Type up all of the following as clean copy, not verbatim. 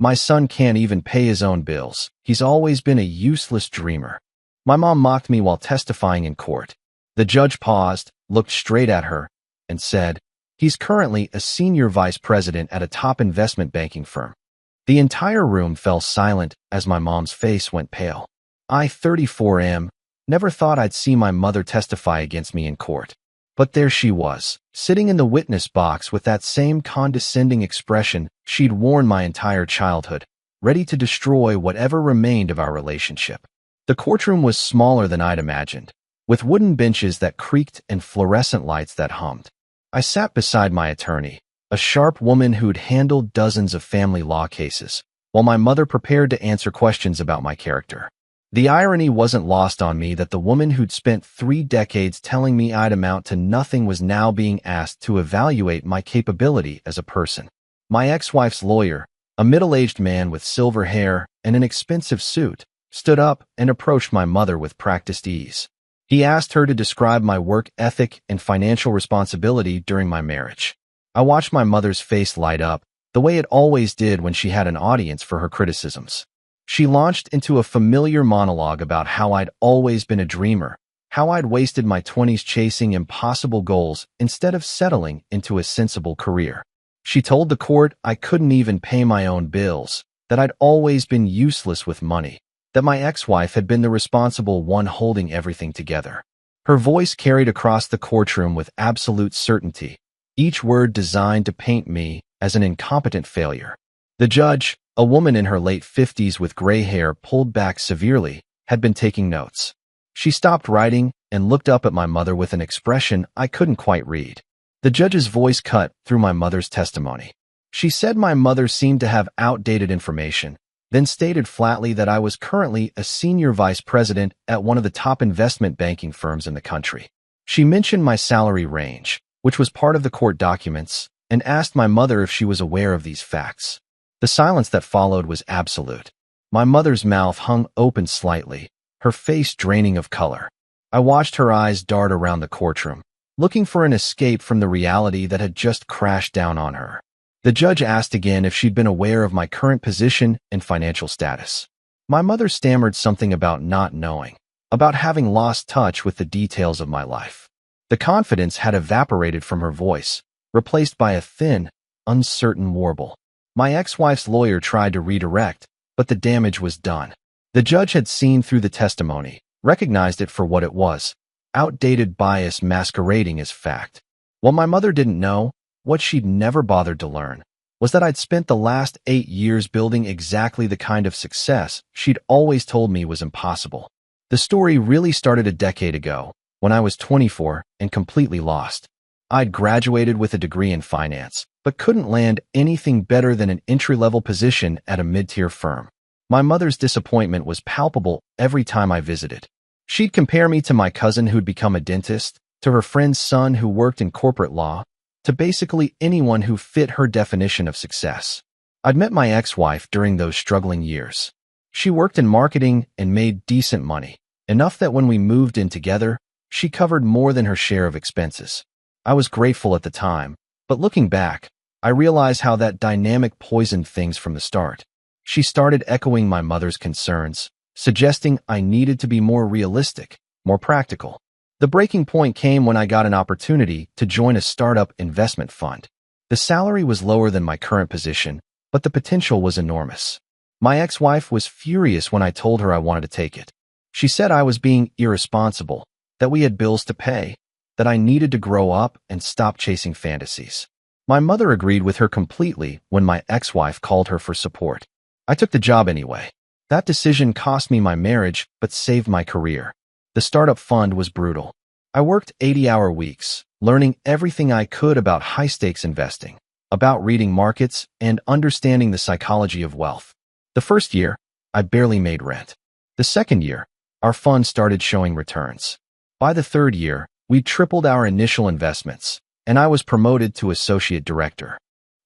My son can't even pay his own bills. He's always been a useless dreamer. My mom mocked me while testifying in court. The judge paused, looked straight at her, and said, "He's currently a senior vice president at a top investment banking firm." The entire room fell silent as my mom's face went pale. I, 34 am, never thought I'd see my mother testify against me in court. But there she was, sitting in the witness box with that same condescending expression she'd worn my entire childhood, ready to destroy whatever remained of our relationship. The courtroom was smaller than I'd imagined, with wooden benches that creaked and fluorescent lights that hummed. I sat beside my attorney, a sharp woman who'd handled dozens of family law cases, while my mother prepared to answer questions about my character. The irony wasn't lost on me that the woman who'd spent 3 decades telling me I'd amount to nothing was now being asked to evaluate my capability as a person. My ex-wife's lawyer, a middle-aged man with silver hair and an expensive suit, stood up and approached my mother with practiced ease. He asked her to describe my work ethic and financial responsibility during my marriage. I watched my mother's face light up, the way it always did when she had an audience for her criticisms. She launched into a familiar monologue about how I'd always been a dreamer, how I'd wasted my 20s chasing impossible goals instead of settling into a sensible career. She told the court I couldn't even pay my own bills, that I'd always been useless with money, that my ex-wife had been the responsible one holding everything together. Her voice carried across the courtroom with absolute certainty, each word designed to paint me as an incompetent failure. The judge, a woman in her late 50s with gray hair pulled back severely, had been taking notes. She stopped writing and looked up at my mother with an expression I couldn't quite read. The judge's voice cut through my mother's testimony. She said my mother seemed to have outdated information, then stated flatly that I was currently a senior vice president at one of the top investment banking firms in the country. She mentioned my salary range, which was part of the court documents, and asked my mother if she was aware of these facts. The silence that followed was absolute. My mother's mouth hung open slightly, her face draining of color. I watched her eyes dart around the courtroom, looking for an escape from the reality that had just crashed down on her. The judge asked again if she'd been aware of my current position and financial status. My mother stammered something about not knowing, about having lost touch with the details of my life. The confidence had evaporated from her voice, replaced by a thin, uncertain warble. My ex-wife's lawyer tried to redirect, but the damage was done. The judge had seen through the testimony, recognized it for what it was, outdated bias masquerading as fact. What my mother didn't know, what she'd never bothered to learn, was that I'd spent the last 8 years building exactly the kind of success she'd always told me was impossible. The story really started a decade ago, when I was 24 and completely lost. I'd graduated with a degree in finance, but couldn't land anything better than an entry-level position at a mid-tier firm. My mother's disappointment was palpable every time I visited. She'd compare me to my cousin who'd become a dentist, to her friend's son who worked in corporate law, to basically anyone who fit her definition of success. I'd met my ex-wife during those struggling years. She worked in marketing and made decent money, enough that when we moved in together, she covered more than her share of expenses. I was grateful at the time, but looking back, I realize how that dynamic poisoned things from the start. She started echoing my mother's concerns, suggesting I needed to be more realistic, more practical. The breaking point came when I got an opportunity to join a startup investment fund. The salary was lower than my current position, but the potential was enormous. My ex-wife was furious when I told her I wanted to take it. She said I was being irresponsible, that we had bills to pay, that I needed to grow up and stop chasing fantasies. My mother agreed with her completely when my ex-wife called her for support. I took the job anyway. That decision cost me my marriage, but saved my career. The startup fund was brutal. I worked 80-hour weeks, learning everything I could about high-stakes investing, about reading markets, and understanding the psychology of wealth. The first year, I barely made rent. The second year, our fund started showing returns. By the third year, we tripled our initial investments, and I was promoted to associate director.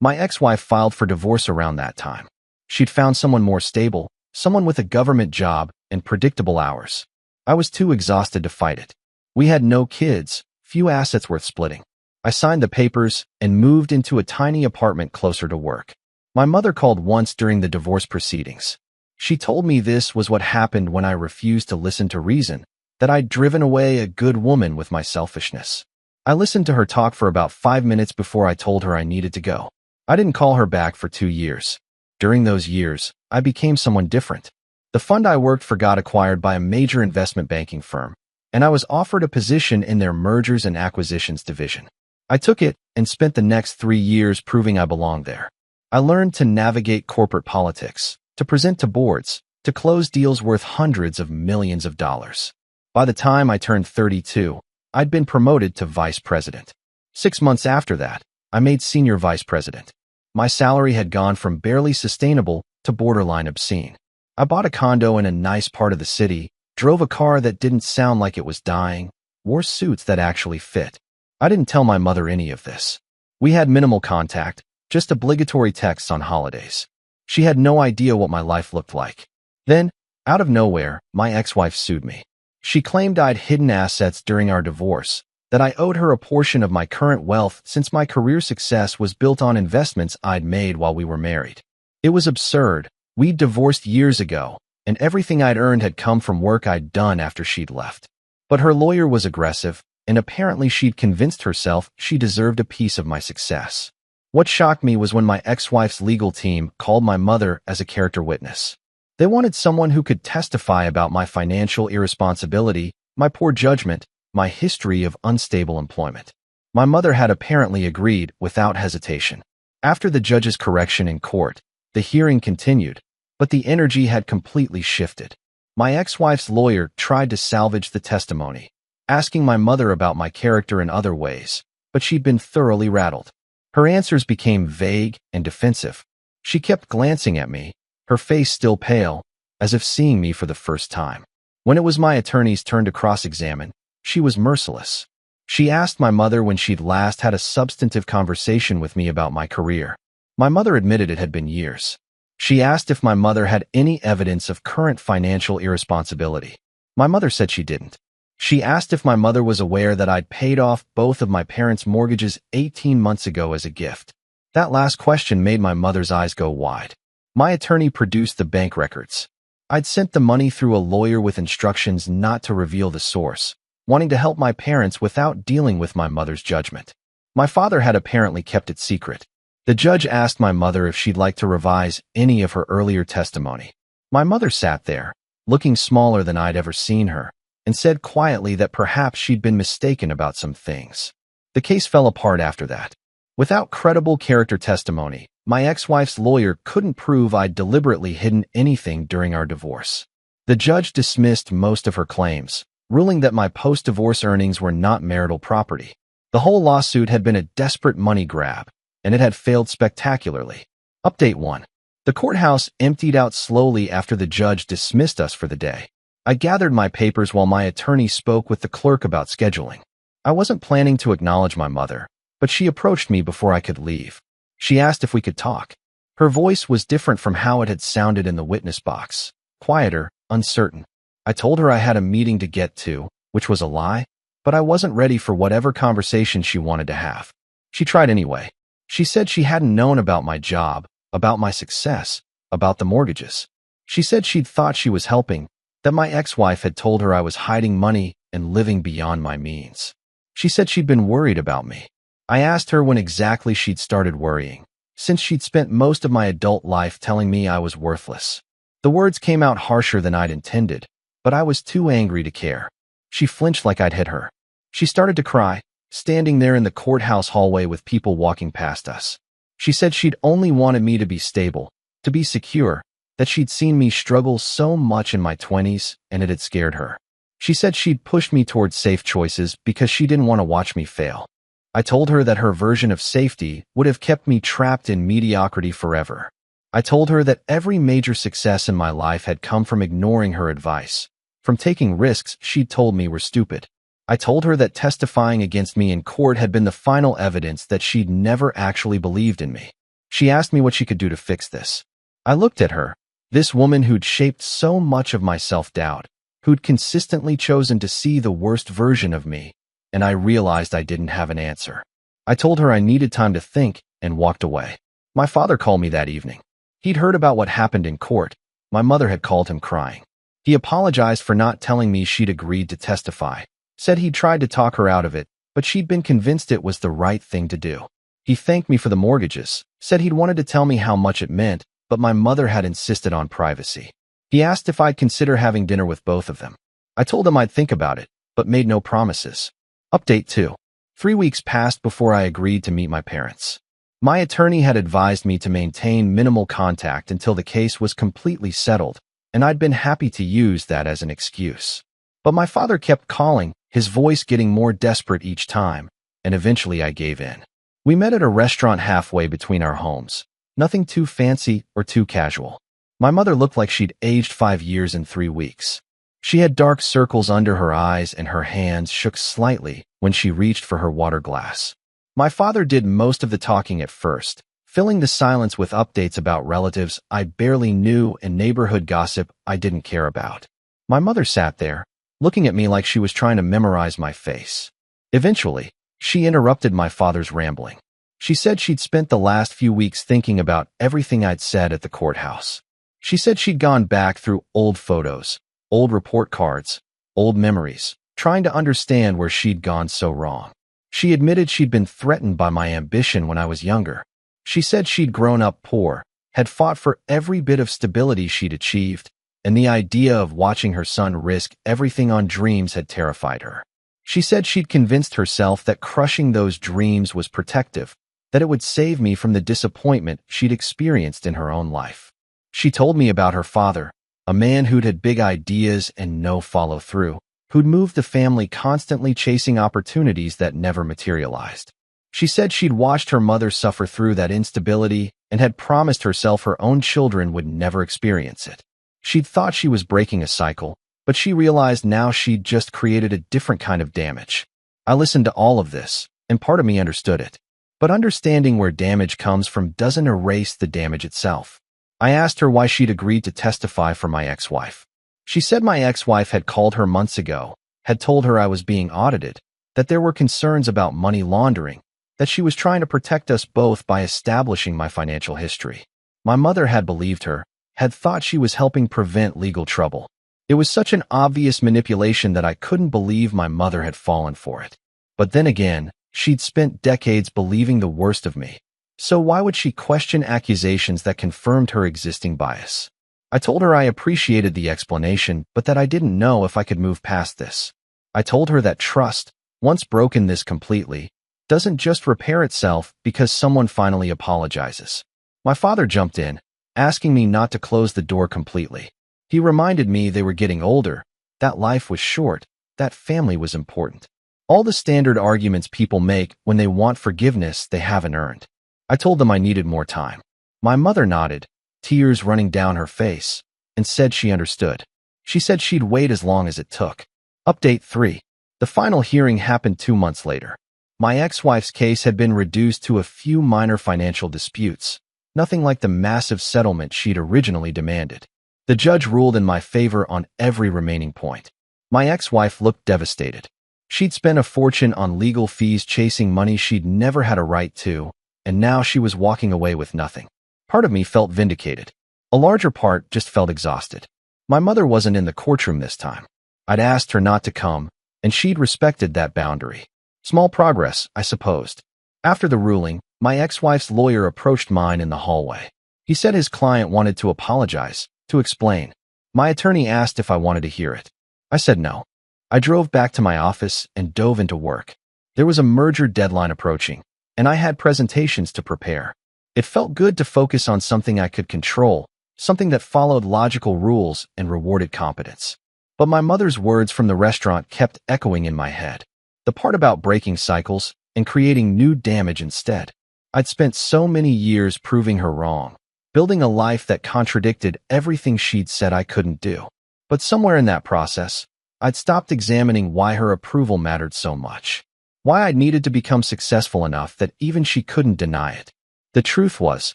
My ex-wife filed for divorce around that time. She'd found someone more stable, someone with a government job and predictable hours. I was too exhausted to fight it. We had no kids, few assets worth splitting. I signed the papers and moved into a tiny apartment closer to work. My mother called once during the divorce proceedings. She told me this was what happened when I refused to listen to reason, that I'd driven away a good woman with my selfishness. I listened to her talk for about 5 minutes before I told her I needed to go. I didn't call her back for 2 years. During those years, I became someone different. The fund I worked for got acquired by a major investment banking firm, and I was offered a position in their mergers and acquisitions division. I took it and spent the next 3 years proving I belonged there. I learned to navigate corporate politics, to present to boards, to close deals worth hundreds of millions of dollars. By the time I turned 32, I'd been promoted to vice president. 6 months after that, I made senior vice president. My salary had gone from barely sustainable to borderline obscene. I bought a condo in a nice part of the city, drove a car that didn't sound like it was dying, wore suits that actually fit. I didn't tell my mother any of this. We had minimal contact, just obligatory texts on holidays. She had no idea what my life looked like. Then, out of nowhere, my ex-wife sued me. She claimed I'd hidden assets during our divorce, that I owed her a portion of my current wealth since my career success was built on investments I'd made while we were married. It was absurd. We'd divorced years ago, and everything I'd earned had come from work I'd done after she'd left. But her lawyer was aggressive, and apparently she'd convinced herself she deserved a piece of my success. What shocked me was when my ex-wife's legal team called my mother as a character witness. They wanted someone who could testify about my financial irresponsibility, my poor judgment, my history of unstable employment. My mother had apparently agreed without hesitation. After the judge's correction in court, the hearing continued, but the energy had completely shifted. My ex-wife's lawyer tried to salvage the testimony, asking my mother about my character in other ways, but she'd been thoroughly rattled. Her answers became vague and defensive. She kept glancing at me, her face still pale, as if seeing me for the first time. When it was my attorney's turn to cross-examine, she was merciless. She asked my mother when she'd last had a substantive conversation with me about my career. My mother admitted it had been years. She asked if my mother had any evidence of current financial irresponsibility. My mother said she didn't. She asked if my mother was aware that I'd paid off both of my parents' mortgages 18 months ago as a gift. That last question made my mother's eyes go wide. My attorney produced the bank records. I'd sent the money through a lawyer with instructions not to reveal the source, wanting to help my parents without dealing with my mother's judgment. My father had apparently kept it secret. The judge asked my mother if she'd like to revise any of her earlier testimony. My mother sat there, looking smaller than I'd ever seen her, and said quietly that perhaps she'd been mistaken about some things. The case fell apart after that. Without credible character testimony, my ex-wife's lawyer couldn't prove I'd deliberately hidden anything during our divorce. The judge dismissed most of her claims, ruling that my post-divorce earnings were not marital property. The whole lawsuit had been a desperate money grab, and it had failed spectacularly. Update 1. The courthouse emptied out slowly after the judge dismissed us for the day. I gathered my papers while my attorney spoke with the clerk about scheduling. I wasn't planning to acknowledge my mother, but she approached me before I could leave. She asked if we could talk. Her voice was different from how it had sounded in the witness box, quieter, uncertain. I told her I had a meeting to get to, which was a lie, but I wasn't ready for whatever conversation she wanted to have. She tried anyway. She said she hadn't known about my job, about my success, about the mortgages. She said she'd thought she was helping, that my ex-wife had told her I was hiding money and living beyond my means. She said she'd been worried about me. I asked her when exactly she'd started worrying, since she'd spent most of my adult life telling me I was worthless. The words came out harsher than I'd intended, but I was too angry to care. She flinched like I'd hit her. She started to cry, standing there in the courthouse hallway with people walking past us. She said she'd only wanted me to be stable, to be secure, that she'd seen me struggle so much in my 20s and it had scared her. She said she'd pushed me towards safe choices because she didn't want to watch me fail. I told her that her version of safety would have kept me trapped in mediocrity forever. I told her that every major success in my life had come from ignoring her advice, from taking risks she'd told me were stupid. I told her that testifying against me in court had been the final evidence that she'd never actually believed in me. She asked me what she could do to fix this. I looked at her, this woman who'd shaped so much of my self-doubt, who'd consistently chosen to see the worst version of me, and I realized I didn't have an answer. I told her I needed time to think and walked away. My father called me that evening. He'd heard about what happened in court. My mother had called him crying. He apologized for not telling me she'd agreed to testify, said he'd tried to talk her out of it, but she'd been convinced it was the right thing to do. He thanked me for the mortgages, said he'd wanted to tell me how much it meant, but my mother had insisted on privacy. He asked if I'd consider having dinner with both of them. I told him I'd think about it, but made no promises. Update 2. 3 weeks passed before I agreed to meet my parents. My attorney had advised me to maintain minimal contact until the case was completely settled, and I'd been happy to use that as an excuse. But my father kept calling, his voice getting more desperate each time, and eventually I gave in. We met at a restaurant halfway between our homes. Nothing too fancy or too casual. My mother looked like she'd aged 5 years in 3 weeks. She had dark circles under her eyes and her hands shook slightly when she reached for her water glass. My father did most of the talking at first, filling the silence with updates about relatives I barely knew and neighborhood gossip I didn't care about. My mother sat there, looking at me like she was trying to memorize my face. Eventually, she interrupted my father's rambling. She said she'd spent the last few weeks thinking about everything I'd said at the courthouse. She said she'd gone back through old photos, old report cards, old memories, trying to understand where she'd gone so wrong. She admitted she'd been threatened by my ambition when I was younger. She said she'd grown up poor, had fought for every bit of stability she'd achieved, and the idea of watching her son risk everything on dreams had terrified her. She said she'd convinced herself that crushing those dreams was protective, that it would save me from the disappointment she'd experienced in her own life. She told me about her father, a man who'd had big ideas and no follow-through, who'd moved the family constantly chasing opportunities that never materialized. She said she'd watched her mother suffer through that instability and had promised herself her own children would never experience it. She'd thought she was breaking a cycle, but she realized now she'd just created a different kind of damage. I listened to all of this, and part of me understood it. But understanding where damage comes from doesn't erase the damage itself. I asked her why she'd agreed to testify for my ex-wife. She said my ex-wife had called her months ago, had told her I was being audited, that there were concerns about money laundering, that she was trying to protect us both by establishing my financial history. My mother had believed her, had thought she was helping prevent legal trouble. It was such an obvious manipulation that I couldn't believe my mother had fallen for it. But then again, she'd spent decades believing the worst of me. So why would she question accusations that confirmed her existing bias? I told her I appreciated the explanation, but that I didn't know if I could move past this. I told her that trust, once broken this completely, doesn't just repair itself because someone finally apologizes. My father jumped in, asking me not to close the door completely. He reminded me they were getting older, that life was short, that family was important. All the standard arguments people make when they want forgiveness they haven't earned. I told them I needed more time. My mother nodded, tears running down her face, and said she understood. She said she'd wait as long as it took. Update 3. The final hearing happened 2 months later. My ex-wife's case had been reduced to a few minor financial disputes, nothing like the massive settlement she'd originally demanded. The judge ruled in my favor on every remaining point. My ex-wife looked devastated. She'd spent a fortune on legal fees chasing money she'd never had a right to, and now she was walking away with nothing. Part of me felt vindicated. A larger part just felt exhausted. My mother wasn't in the courtroom this time. I'd asked her not to come, and she'd respected that boundary. Small progress, I supposed. After the ruling, my ex-wife's lawyer approached mine in the hallway. He said his client wanted to apologize, to explain. My attorney asked if I wanted to hear it. I said no. I drove back to my office and dove into work. There was a merger deadline approaching, and I had presentations to prepare. It felt good to focus on something I could control, something that followed logical rules and rewarded competence. But my mother's words from the restaurant kept echoing in my head. The part about breaking cycles and creating new damage instead. I'd spent so many years proving her wrong, building a life that contradicted everything she'd said I couldn't do. But somewhere in that process, I'd stopped examining why her approval mattered so much. Why I needed to become successful enough that even she couldn't deny it. The truth was,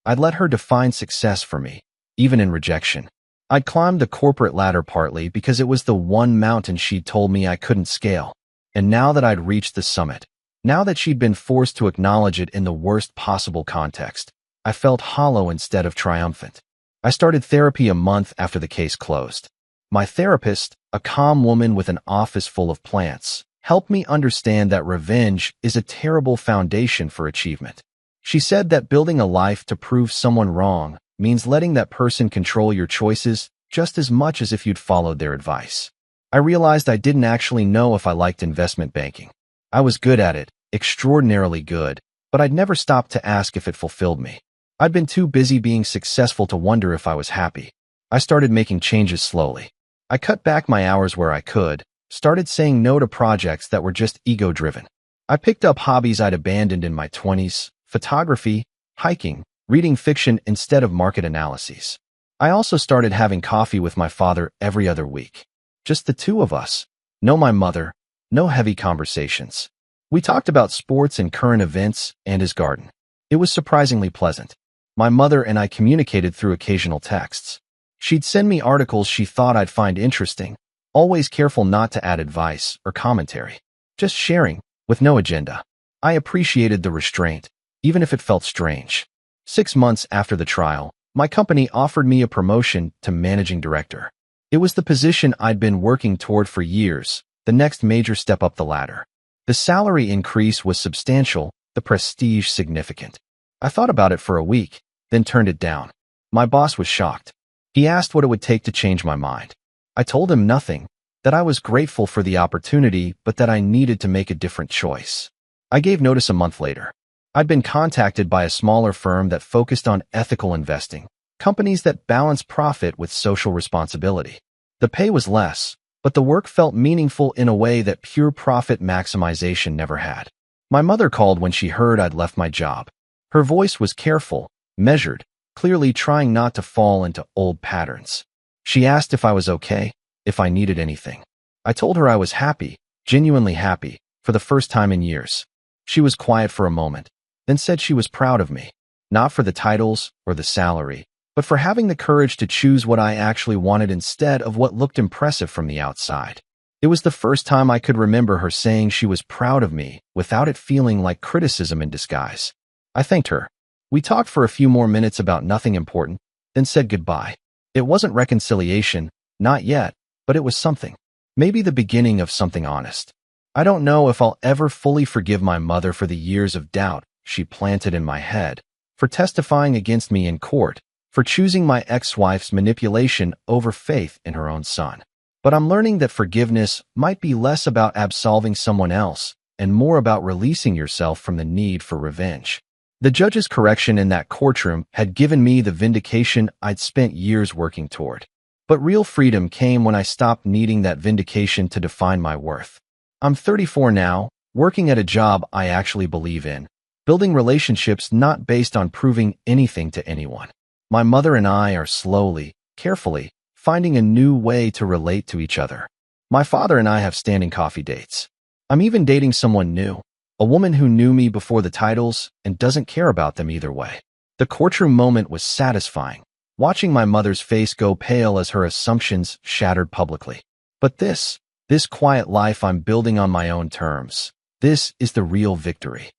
I'd let her define success for me, even in rejection. I'd climbed the corporate ladder partly because it was the one mountain she'd told me I couldn't scale. And now that I'd reached the summit, now that she'd been forced to acknowledge it in the worst possible context, I felt hollow instead of triumphant. I started therapy a month after the case closed. My therapist, a calm woman with an office full of plants, helped me understand that revenge is a terrible foundation for achievement. She said that building a life to prove someone wrong means letting that person control your choices just as much as if you'd followed their advice. I realized I didn't actually know if I liked investment banking. I was good at it, extraordinarily good, but I'd never stopped to ask if it fulfilled me. I'd been too busy being successful to wonder if I was happy. I started making changes slowly. I cut back my hours where I could, started saying no to projects that were just ego-driven. I picked up hobbies I'd abandoned in my 20s, photography, hiking, reading fiction instead of market analyses. I also started having coffee with my father every other week. Just the two of us. No my mother, no heavy conversations. We talked about sports and current events and his garden. It was surprisingly pleasant. My mother and I communicated through occasional texts. She'd send me articles she thought I'd find interesting, always careful not to add advice or commentary. Just sharing, with no agenda. I appreciated the restraint, even if it felt strange. 6 months after the trial, my company offered me a promotion to managing director. It was the position I'd been working toward for years, the next major step up the ladder. The salary increase was substantial, the prestige significant. I thought about it for a week, then turned it down. My boss was shocked. He asked what it would take to change my mind. I told him nothing, that I was grateful for the opportunity, but that I needed to make a different choice. I gave notice a month later. I'd been contacted by a smaller firm that focused on ethical investing, companies that balance profit with social responsibility. The pay was less, but the work felt meaningful in a way that pure profit maximization never had. My mother called when she heard I'd left my job. Her voice was careful, measured, clearly trying not to fall into old patterns. She asked if I was okay, if I needed anything. I told her I was happy, genuinely happy, for the first time in years. She was quiet for a moment, then said she was proud of me, not for the titles or the salary, but for having the courage to choose what I actually wanted instead of what looked impressive from the outside. It was the first time I could remember her saying she was proud of me without it feeling like criticism in disguise. I thanked her. We talked for a few more minutes about nothing important, then said goodbye. It wasn't reconciliation, not yet, but it was something. Maybe the beginning of something honest. I don't know if I'll ever fully forgive my mother for the years of doubt she planted in my head, for testifying against me in court, for choosing my ex-wife's manipulation over faith in her own son. But I'm learning that forgiveness might be less about absolving someone else and more about releasing yourself from the need for revenge. The judge's correction in that courtroom had given me the vindication I'd spent years working toward. But real freedom came when I stopped needing that vindication to define my worth. I'm 34 now, working at a job I actually believe in, building relationships not based on proving anything to anyone. My mother and I are slowly, carefully, finding a new way to relate to each other. My father and I have standing coffee dates. I'm even dating someone new. A woman who knew me before the titles and doesn't care about them either way. The courtroom moment was satisfying, watching my mother's face go pale as her assumptions shattered publicly. But this quiet life I'm building on my own terms, this is the real victory.